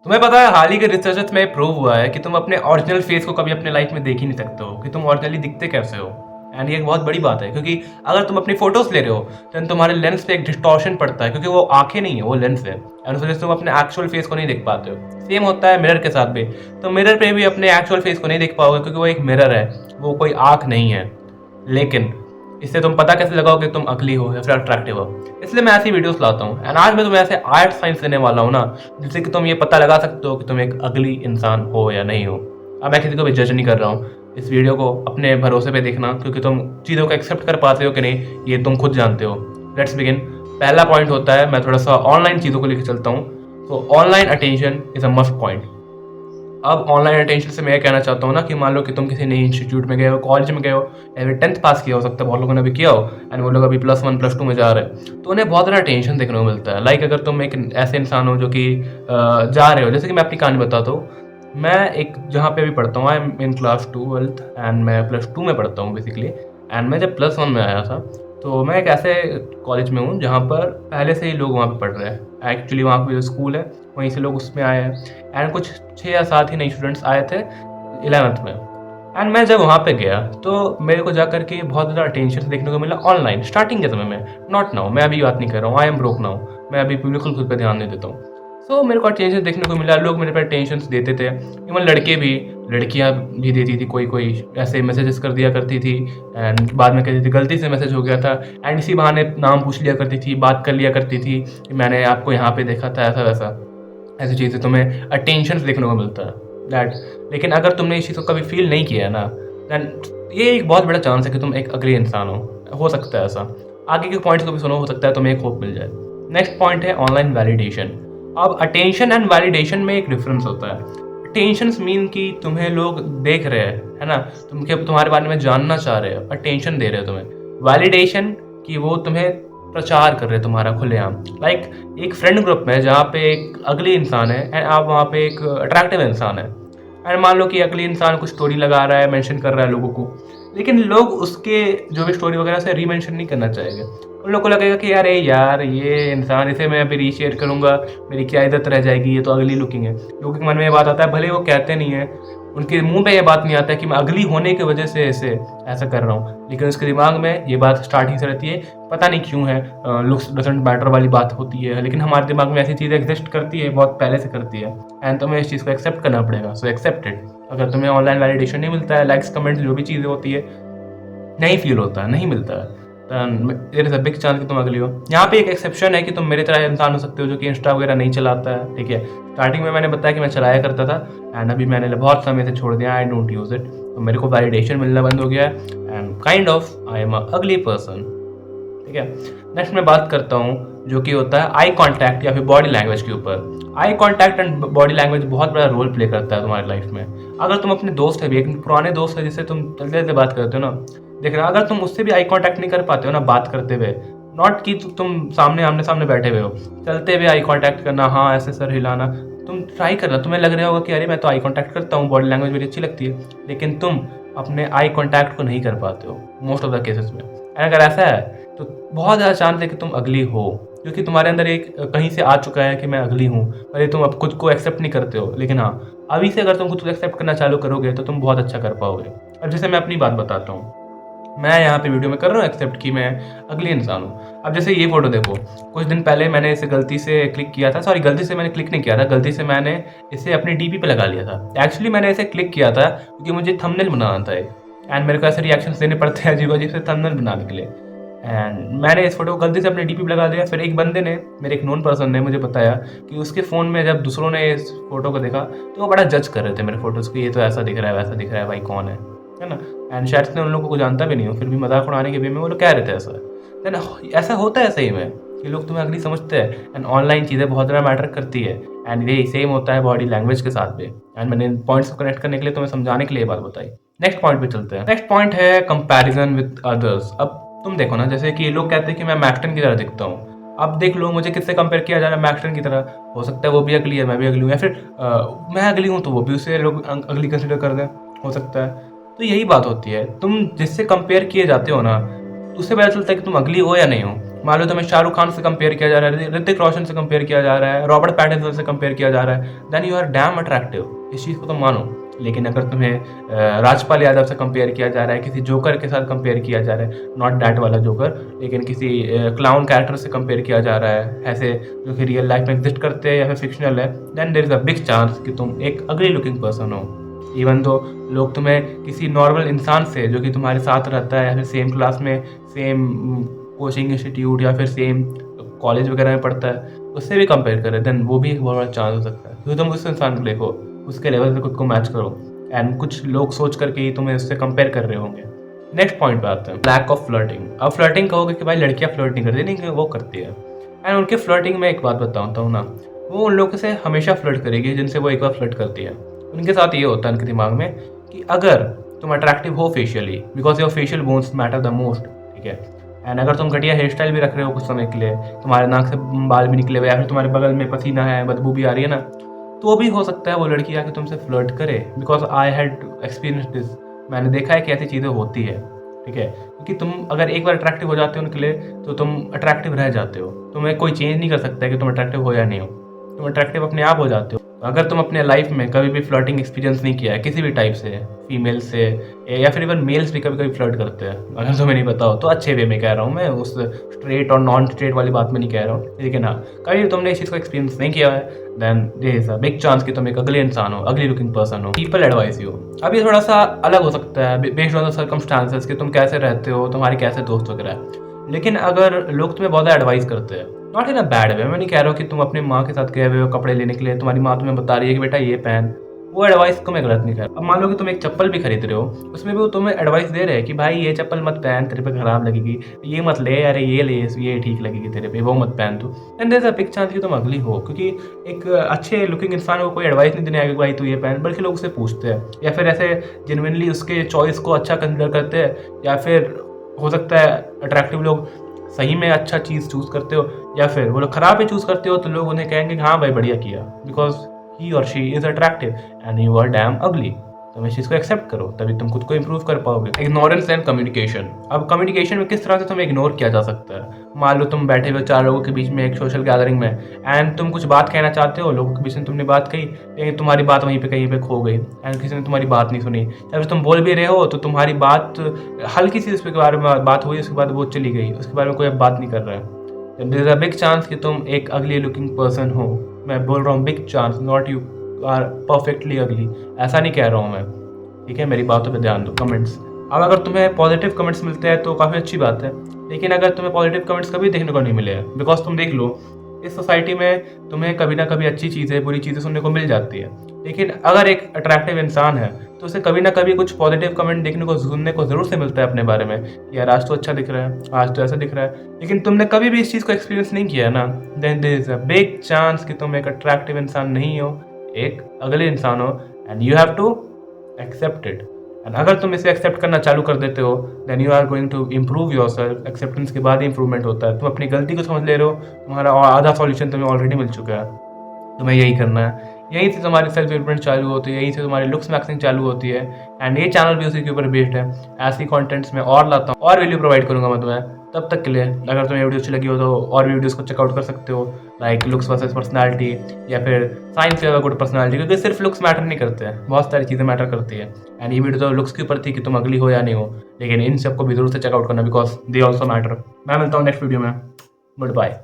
तुम्हें पता है हाल ही के रिसर्चेस में प्रूव हुआ है कि तुम अपने ओरिजिनल फेस को कभी अपने लाइफ में देख ही नहीं सकते हो कि तुम ओरिजिनली दिखते कैसे हो। एंड ये एक बहुत बड़ी बात है क्योंकि अगर तुम अपनी फोटोज ले रहे हो तो तुम्हारे लेंस पे एक डिस्टॉर्शन पड़ता है क्योंकि वो आंखें नहीं है, वो लेंस है। एंड उस वजह से तुम अपने एक्चुअल फेस को नहीं देख पाते हो। सेम होता है मिरर के साथ भी। तो मिरर पे भी अपने एक्चुअल फेस को नहीं देख पाओगे क्योंकि वो एक मिरर है, वो कोई आंख नहीं है। लेकिन इससे तुम पता कैसे लगाओगे कि तुम अगली हो या फिर अट्रैक्टिव हो। इसलिए मैं ऐसी वीडियोस लाता हूँ। एंड आज मैं तुम्हें ऐसे आर्ट साइंस देने वाला हूँ ना, जिससे कि तुम ये पता लगा सकते हो कि तुम एक अगली इंसान हो या नहीं हो। अब मैं किसी को भी जज नहीं कर रहा हूँ। इस वीडियो को अपने भरोसे पे देखना क्योंकि तुम चीज़ों को एक्सेप्ट कर पाते हो कि नहीं ये तुम खुद जानते हो। Let's begin. पहला पॉइंट होता है, मैं थोड़ा सा ऑनलाइन चीज़ों को लेकर चलता हूँ। तो online attention is a must point. अब ऑनलाइन अटेंशन से मैं ये कहना चाहता हूँ ना कि मान लो कि तुम किसी नए इंस्टीट्यूट में गए हो, कॉलेज में गए हो, या फिर 10th पास किया हो सकता है, बहुत लोगों ने भी किया हो। एंड वो लोग अभी +1 +2 में जा रहे हैं तो उन्हें बहुत ज़्यादा टेंशन देखने को मिलता है। लाइक अगर तुम एक ऐसे इंसान हो जो कि जा रहे हो, जैसे कि मैं अपनी कहानी बताता हूँ। मैं एक जहाँ पे अभी पढ़ता हूँ, I am in class 12th and मैं +2 में पढ़ता हूँ बेसिकली। एंड मैं जब +1 में आया था तो मैं एक ऐसे कॉलेज में हूँ जहाँ पर पहले से ही लोग वहाँ पे पढ़ रहे हैं। एक्चुअली वहाँ पे जो स्कूल है वहीं से लोग उसमें आए हैं। एंड कुछ 6 या 7 ही नए स्टूडेंट्स आए थे 11th में। एंड मैं जब वहाँ पे गया तो मेरे को जाकर के बहुत ज़्यादा अटेंशन देखने को मिला ऑनलाइन स्टार्टिंग के समय में। नॉट नाउ, मैं अभी बात नहीं कर रहा हूँ, आई एम ब्रोक नाउ। मैं अभी बिल्कुल खुद पे ध्यान नहीं देता हूँ। सो मेरे को अटेंशन देखने को मिला, लोग मेरे पे अटेंशन देते थे। इवन लड़के भी, लड़कियां भी देती थी, कोई कोई ऐसे मैसेजेस कर दिया करती थी। एंड बाद में कहती थी गलती से मैसेज हो गया था। एंड इसी बहाने नाम पूछ लिया करती थी, बात कर लिया करती थी कि मैंने आपको यहाँ पे देखा था, ऐसा वैसा। ऐसी चीज़ें तुम्हें अटेंशन देखने को मिलता है दैट। लेकिन अगर तुमने इस चीज़ को कभी फील नहीं किया है ना, दैन ये एक बहुत बड़ा चांस है कि तुम एक अगले इंसान हो सकता है ऐसा। आगे के पॉइंट्स को भी सुनो, हो सकता है तुम्हें एक होप मिल जाए। नेक्स्ट पॉइंट है ऑनलाइन वैलिडेशन। अब अटेंशन एंड वैलिडेशन में एक डिफरेंस होता है। अटेंशंस मीन कि तुम्हें लोग देख रहे हैं, है ना, तुम्हारे बारे में जानना चाह रहे हैं, अटेंशन दे रहे हैं तुम्हें। वैलिडेशन कि वो तुम्हें प्रचार कर रहे हैं तुम्हारा खुलेआम। लाइक एक फ्रेंड ग्रुप में जहाँ पे एक अगली इंसान है एंड आप वहाँ पे एक अट्रैक्टिव इंसान है। एंड मान लो कि अगली इंसान कुछ स्टोरी लगा रहा है, मेंशन कर रहा है लोगों को, लेकिन लोग उसके जो भी स्टोरी वगैरह से रीमेंशन नहीं करना चाहेंगे। उन लोगों को लगेगा कि यार यार ये इंसान, इसे मैं अभी रीशेयर करूंगा, मेरी क्या इज्जत रह जाएगी, ये तो अगली लुकिंग है। लोगों के मन में ये बात आता है, भले वो कहते नहीं है, उनके मुंह पे ये बात नहीं आता है कि मैं अगली होने की वजह से ऐसा कर रहा हूँ, लेकिन उसके दिमाग में ये बात स्टार्टिंग से रहती है। पता नहीं क्यों है, लुक्स डजंट मैटर वाली बात होती है, लेकिन हमारे दिमाग में ऐसी चीज़ एग्जिस्ट करती है, बहुत पहले से करती है। एंड तुम्हें इस चीज़ को एक्सेप्ट करना पड़ेगा। So except it. अगर तुम्हें ऑनलाइन वैलिडेशन नहीं मिलता है, लाइक्स कमेंट्स जो भी चीज़ें होती है, नहीं फील होता है, नहीं मिलता है, there is a big chance कि तुम अगली हो। यहाँ पे एक एक्सेप्शन है कि तुम मेरी तरह इंसान हो सकते हो जो कि इंस्टा वगैरह नहीं चलाता है। ठीक है, स्टार्टिंग में मैंने बताया कि मैं चलाया करता था एंड अभी मैंने बहुत समय से छोड़ दिया, आई डोंट यूज इट। तो मेरे को वैलिडेशन मिलना बंद हो गया है and kind of I am a अगली पर्सन। ठीक है, नेक्स्ट मैं बात करता हूँ जो कि होता है आई कॉन्टैक्ट या फिर बॉडी लैंग्वेज के ऊपर। Eye contact and body language बहुत बड़ा रोल प्ले करता है तुम्हारी लाइफ में। अगर तुम अपने दोस्त है भी, एक पुराने दोस्त है जिससे तुम चलते चलते बात करते हो ना, देख रहे हो, अगर तुम उससे भी आई कांटेक्ट नहीं कर पाते हो ना बात करते हुए, नॉट कि तुम सामने आमने सामने बैठे हुए हो, चलते हुए आई कांटेक्ट करना, हाँ ऐसे सर हिलाना, तुम ट्राई करना। तुम्हें लग रहा होगा कि अरे मैं तो आई कांटेक्ट करता हूँ, बॉडी लैंग्वेज मेरी अच्छी लगती है, लेकिन तुम अपने आई कांटेक्ट को नहीं कर पाते हो मोस्ट ऑफ द केसेस में। एंड अगर ऐसा है तो बहुत ज़्यादा चांस है कि तुम अगली हो, क्योंकि तुम्हारे अंदर एक कहीं से आ चुका है कि मैं अगली हूँ। अरे तुम अब खुद को एक्सेप्ट नहीं करते हो, लेकिन हाँ अभी से अगर तुम खुद को एक्सेप्ट करना चालू करोगे तो तुम बहुत अच्छा कर पाओगे। अब जैसे मैं अपनी बात बताता हूँ, मैं यहाँ पे वीडियो में कर रहा हूँ एक्सेप्ट कि मैं अगली इंसान हूँ। अब जैसे ये फोटो देखो, कुछ दिन पहले मैंने इसे गलती से क्लिक किया था, सॉरी गलती से मैंने क्लिक नहीं किया था, गलती से मैंने इसे अपनी डीपी पे लगा लिया था। एक्चुअली मैंने इसे क्लिक किया था क्योंकि मुझे थंबनेल बनाना था एंड मेरे को ऐसे रिएक्शंस देने पड़ते हैं अजीब अजीब से थंबनेल बनाने के लिए। एंड मैंने इस फोटो को गलती से अपने डीपी पे लगा दिया। फिर एक बंदे ने, मेरे एक नोन पर्सन ने मुझे बताया कि उसके फ़ोन में जब दूसरों ने इस फोटो को देखा तो वो बड़ा जज कर रहे थे मेरे फोटोज़ को, ये तो ऐसा दिख रहा है वैसा दिख रहा है, भाई कौन है ना। एंड शायद से उन लोगों को जानता भी नहीं हूँ, फिर भी मजाक उड़ाने के वे में वो लोग कह रहे थे ऐसा। देन ऐसा होता है सही में कि लोग तुम्हें अगली समझते हैं एंड ऑनलाइन चीज़ें बहुत ज़्यादा मैटर करती है। एंड ये सेम होता है बॉडी लैंग्वेज के साथ भी। एंड मैंने इन पॉइंट्स को कनेक्ट करने के लिए तुम्हें समझाने के लिए बात बताई। नेक्स्ट पॉइंट पे चलते हैं। नेक्स्ट पॉइंट है कंपैरिजन विद अदर्स। अब तुम देखो ना, जैसे कि लोग कहते हैं कि मैं मैक्टन की तरह दिखता हूँ। अब देख लो मुझे किससे कंपेयर किया जा रहा है, मैक्टन की तरह। हो सकता है वो भी अगली है, मैं भी अगली हूँ, या फिर मैं अगली हूँ तो वो भी उसे लोग अगली कंसिडर कर दें, हो सकता है। तो यही बात होती है, तुम जिससे कंपेयर किए जाते हो ना, उससे पता चलता है कि तुम अगली हो या नहीं हो। मान लो तुम्हें शाहरुख खान से कंपेयर किया जा रहा है, ऋतिक रोशन से कंपेयर किया जा रहा है, रॉबर्ट पैटिंसन से कंपेयर किया जा रहा है, then you are damn attractive. इस चीज़ को तुम मानो। लेकिन अगर तुम्हें राजपाल यादव से कंपेयर किया जा रहा है, किसी जोकर के साथ कंपेयर किया जा रहा है, नॉट दैट वाला जोकर, लेकिन किसी क्लाउन कैरेक्टर से कंपेयर किया जा रहा है, ऐसे जो कि रियल लाइफ में एग्जिस्ट करते हैं या फिर फिक्शनल है, then there is a big chance कि तुम एक अगली लुकिंग पर्सन हो। इवन दो लोग तुम्हें किसी नॉर्मल इंसान से जो कि तुम्हारे साथ रहता है या फिर सेम क्लास में, सेम कोचिंग इंस्टीट्यूट या फिर सेम कॉलेज वगैरह में पढ़ता है, उससे भी कंपेयर करें, देन वो भी एक बहुत बड़ा चांस हो सकता है। क्योंकि तुम उस इंसान को देखो, उसके लेवल से खुद को मैच करो, एंड कुछ लोग सोच करके ही तुम्हें उससे कंपेयर कर रहे होंगे। नेक्स्ट पॉइंट पे आते हैं, लैक ऑफ फ्लर्टिंग। अब फ्लर्टिंग कहोगे कि भाई लड़कियां फ्लर्ट नहीं करती, नहीं वो करती है। एंड उनके फ्लर्टिंग में एक बात बताता हूँ ना, वो उन लोगों से हमेशा फ्लर्ट करेगी जिनसे वो एक बार फ्लर्ट करती है। उनके साथ ये होता है उनके दिमाग में कि अगर तुम अट्रैक्टिव हो facially, because your facial bones matter the most, ठीक है। एंड अगर तुम घटिया हेयर स्टाइल भी रख रहे हो कुछ समय के लिए, तुम्हारे नाक से बाल भी निकले हुए या फिर तुम्हारे बगल में पसीना है, बदबू भी आ रही है ना, तो भी हो सकता है वो लड़की आके तुमसे फ्लर्ट करे। Because I had experience this, मैंने देखा है कि ऐसी चीज़ें होती है, ठीक है। क्योंकि तुम अगर एक बार अट्रैक्टिव हो जाते हो उनके लिए, तो तुम अट्रैक्टिव रह जाते हो। तुम्हें कोई चेंज नहीं कर सकता है कि तुम अट्रैक्टिव हो या नहीं हो, तुम अट्रैक्टिव अपने आप हो जाते हो। अगर तुम अपने लाइफ में कभी भी फ्लर्टिंग एक्सपीरियंस नहीं किया है किसी भी टाइप से, फीमेल से या फिर इवन मेल्स भी कभी कभी फ्लर्ट करते हैं, अगर तुम्हें नहीं बताओ तो अच्छे वे में कह रहा हूँ मैं, उस स्ट्रेट और नॉन स्ट्रेट वाली बात में नहीं कह रहा हूँ। लेकिन हाँ, कभी भी तुमने इस चीज़ को एक्सपीरियंस नहीं किया है, then there is a big chance कि तुम एक अगले इंसान हो, अगली लुकिंग पर्सन हो। पीपल एडवाइस यू, अब ये थोड़ा सा अलग हो सकता है बेस्ड ऑन द सर्कमस्टांसेस कि तुम कैसे रहते हो, तुम्हारे कैसे दोस्त वगैरह है। लेकिन अगर लोग तुम्हें बहुत एडवाइस करते हैं, not in a bad way, मैं नहीं कह रहा हूँ कि तुम अपनी माँ के साथ गए हुए हो कपड़े लेने के लिए, तुम्हारी माँ तुम्हें बता रही है कि बेटा ये पहन, वो एडवाइस को मैं गलत नहीं कर रहा। अब मान लो कि तुम एक चप्पल भी खरीद रहे हो, उसमें भी वो तुम्हें एडवाइस दे रहे हैं कि भाई ये चप्पल मत पहन, तेरे पे खराब लगेगी, ये मत ले, अरे ये ले, ये ठीक लगेगी तेरे पे, वो मत पहन तू। And there is a big chance कि तुम अगली हो, क्योंकि एक अच्छे लुकिंग इंसान को कोई एडवाइस नहीं देने आएगा कि भाई तू ये पहन, बल्कि लोग उससे पूछते हैं या फिर ऐसे जेन्युइनली उसके चॉइस को अच्छा कंसिडर करते हैं, या फिर हो सकता है अट्रैक्टिव लोग सही में अच्छा चीज़ चूज़ करते हो, या फिर वो लोग खराब ही चूज़ करते हो तो लोग उन्हें कहेंगे कि हाँ भाई बढ़िया किया, बिकॉज ही और she is attractive and you are damn ugly. तुम इस चीज़ को एक्सेप्ट करो, तभी तुम खुद को इम्प्रूव कर पाओगे। Ignorance and communication. अब कम्युनिकेशन में किस तरह से तुम्हें इग्नोर किया जा सकता है। मान लो तुम बैठे हुए 4 लोगों के बीच में एक सोशल गैदरिंग में, एंड तुम कुछ बात कहना चाहते हो, लोगों के बीच में तुमने बात कही, लेकिन तुम्हारी बात वहीं पे कहीं पे खो गई एंड किसी ने तुम्हारी बात नहीं सुनी, या फिर तुम बोल भी रहे हो तो तुम्हारी बात हल्की सी उसके बारे में बात हुई, उसके बाद वो चली गई, उसके बारे में कोई अब बात नहीं कर रहा है। There is a big chance कि तुम एक अगली लुकिंग पर्सन हो। मैं बोल रहा हूँ big chance, not you are perfectly ugly, ऐसा नहीं कह रहा हूँ मैं, ठीक है। मेरी बातों पे ध्यान दो। कमेंट्स, अब अगर तुम्हें पॉजिटिव कमेंट्स मिलते हैं तो काफ़ी अच्छी बात है, लेकिन अगर तुम्हें पॉजिटिव कमेंट्स कभी देखने को नहीं मिले हैं, बिकॉज तुम देख लो इस सोसाइटी में तुम्हें कभी ना कभी अच्छी चीज़ें बुरी चीज़ें सुनने को मिल जाती है, लेकिन अगर एक अट्रैक्टिव इंसान है तो उसे कभी ना कभी कुछ पॉजिटिव कमेंट देखने को सुनने को ज़रूर से मिलता है अपने बारे में, यार आज तो अच्छा दिख रहा है, आज तो ऐसा दिख रहा है। लेकिन तुमने कभी भी इस चीज़ को एक्सपीरियंस नहीं किया ना, then there is a big chance कि तुम एक अट्रैक्टिव इंसान नहीं हो, एक अगले इंसान हो, and you have to accept it. And अगर तुम इसे एक्सेप्ट करना चालू कर देते हो, then you are going to improve yourself. Acceptance के बाद ही इंप्रूवमेंट होता है। तुम अपनी गलती को समझ ले रहे हो, तुम्हारा आधा सॉल्यूशन तुम्हें ऑलरेडी मिल चुका है, तुम्हें यही करना है। यहीं से तुम्हारी सेल्फ इम्प्रूवमेंट चालू होती है, यहीं से तुम्हारी लुक्स मैक्सिंग चालू होती है, एंड ये चैनल भी उसी के ऊपर बेस्ड है। ऐसी कंटेंट्स में और लाता हूँ और वैल्यू प्रोवाइड करूँगा मैं तुम्हें। तब तक के लिए अगर तुम्हें वीडियो अच्छी लगी हो तो और भी वीडियोस को चेकआउट कर सकते हो, लाइक लुक्स वर्सेस पर्सनालिटी, या फिर साइंस या गुड पर्सनालिटी, क्योंकि सिर्फ लुक्स मैटर नहीं करते हैं, बहुत सारी चीज़ें मैटर करती है। एंड ये वीडियो तो लुक्स के ऊपर थी कि तुम अगली हो या नहीं हो, लेकिन इन सबको भी जरूर से चेकआउट करना, बिकॉज दे ऑल्सो मैटर। मैं मिलता हूँ नेक्स्ट वीडियो में। Good bye.